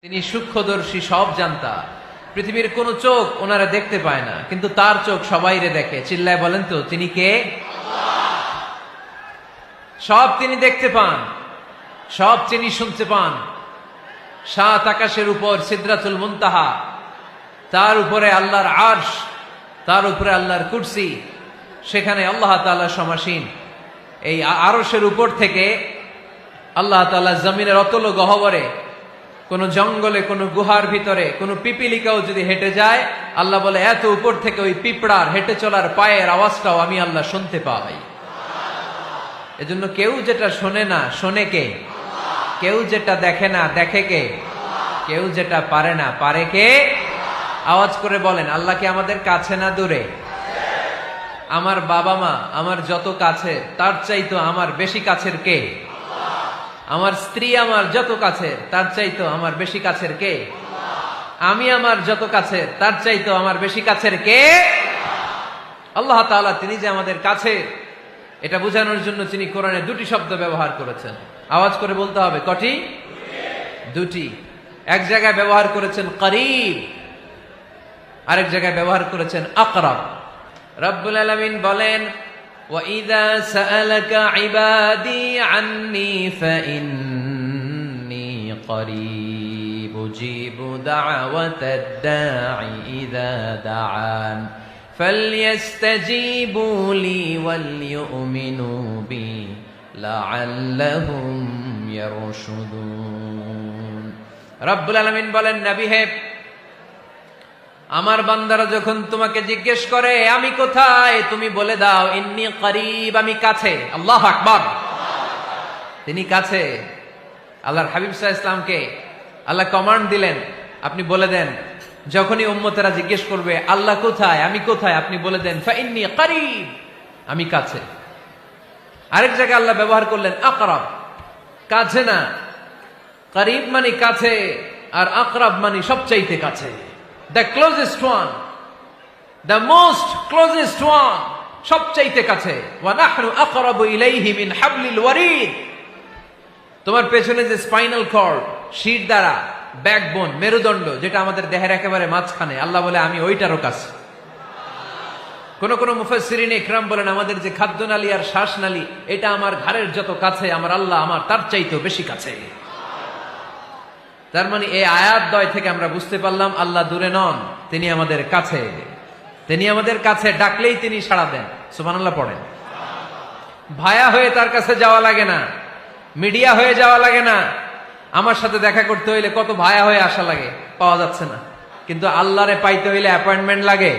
তিনি সূক্ষ্মদর্শী, সব জানতা। পৃথিবীর কোন চোখ ওনারা দেখতে পায় না, কিন্তু তার চোখ সবাইরে দেখে। চিল্লায় বলেন তো তিনি কে? সব তিনি দেখতে পান, সব তিনি শুনতে পান। সাত আকাশের উপর সিদরাতুল মুনতাহা, তার উপরে আল্লাহর আরশ, তার উপরে আল্লাহর কুরসি, সেখানে আল্লাহ তাআলা সমাসীন। এই আরশের উপর থেকে আল্লাহ তাআলা জমিনের অতল গহ্বরে, কোন জঙ্গলে, কোন গুহার ভিতরে কোন পিপিলিকাও যদি হেঁটে যায়, আল্লাহ বলে এত উপর থেকে ওই পিঁপড়ার হেঁটে চলার পায়ের আওয়াজটাও আমি আল্লাহ শুনতে পাই। এজন্য কেউ যেটা শোনে না, শোনে কে? কেউ যেটা দেখে না, দেখে কে? কেউ যেটা পারে না, পারে কে? আওয়াজ করে বলেন, আল্লাহ কি আমাদের কাছে না দূরে? আমার বাবা মা আমার যত কাছে, তার চাইতো আমার বেশি কাছের কে? আমার স্ত্রী আমার যত কাছে, তার চাইতো আমার বেশি কাছের কে? আমি আমার যত কাছে, তার চাইতো আমার বেশি কাছের কে? আল্লাহ তাআলা তিনি যে আমাদের কাছে, এটা বোঝানোর জন্য তিনি কোরআনে দুটি শব্দ ব্যবহার করেছেন। আওয়াজ করে বলতে হবে, কটি? দুটি। এক জায়গায় ব্যবহার করেছেন করিব, আরেক জায়গায় ব্যবহার করেছেন আকরাব। রব্বুল আলামিন বলেন, وَإِذَا سَأَلَكَ عِبَادِي عَنِّي فَإِنِّي قَرِيبٌ أُجِيبُ دَعْوَةَ الدَّاعِ إِذَا دَعَانِ فَلْيَسْتَجِيبُوا لِي وَلْيُؤْمِنُوا بِي لَعَلَّهُمْ يَرْشُدُونَ। রব্বুল আলামিন বলেন, নবী হে, আমার বান্দারা যখন তোমাকে জিজ্ঞেস করে আমি কোথায়, তুমি বলে দাও ইন্নী করিব, আমি কাছে। আল্লাহু আকবার। তিনি কাছে। আল্লাহর হাবিব সাল্লাল্লাহু আলাইহি ওয়াসাল্লামকে আল্লাহ কমান্ড দিলেন, আপনি বলে দেন, যখনই উম্মতেরা জিজ্ঞেস করবে আল্লাহ কোথায়, আমি কোথায়, আপনি বলে দেন ফাইন্নী করিব, আমি কাছে। আরেক জায়গায় আল্লাহ ব্যবহার করলেন আকরাব, কাছে না। করিব মানে কাছে, আর আকরাব মানে সবচাইতে কাছে। The closest one, the most closest one, সবচাইতে কাছে। ওয়া নাহনু আকরাবু ইলাইহি মিন হাবলিল ওয়ারিদ। তোমার পেছনে যে স্পাইনাল কর্ড, শির দ্বারা, ব্যাকবোন, মেরুদণ্ড, যেটা আমাদের দেহের একেবারে মাঝখানে, আল্লাহ বলে আমি ওইটারও কাছে। কোন কোন মুফাসসিরিন ইকরাম বলেন, আমাদের যে খাদ্যনালী আর শ্বাসনালী, এটা আমার ঘাড়ের যত কাছে, আমার আল্লাহ আমার তার চাইতেও বেশি কাছে। তার মানে এই আয়াত দ্বয় থেকে আমরা বুঝতে পারলাম আল্লাহ দূরে নন, তিনি আমাদের কাছে। তিনি আমাদের কাছে, ডাকলেই তিনি সাড়া দেন। সুবহানাল্লাহ পড়েন। ভায়া হয়ে তার কাছে যাওয়া লাগে না, মিডিয়া হয়ে যাওয়া লাগে না। আমার সাথে দেখা করতে হইলে কত ভায়া হয়ে আসা লাগে, পাওয়া যাচ্ছে না। কিন্তু আল্লাহরে পাইতে হইলে অ্যাপয়েন্টমেন্ট লাগে।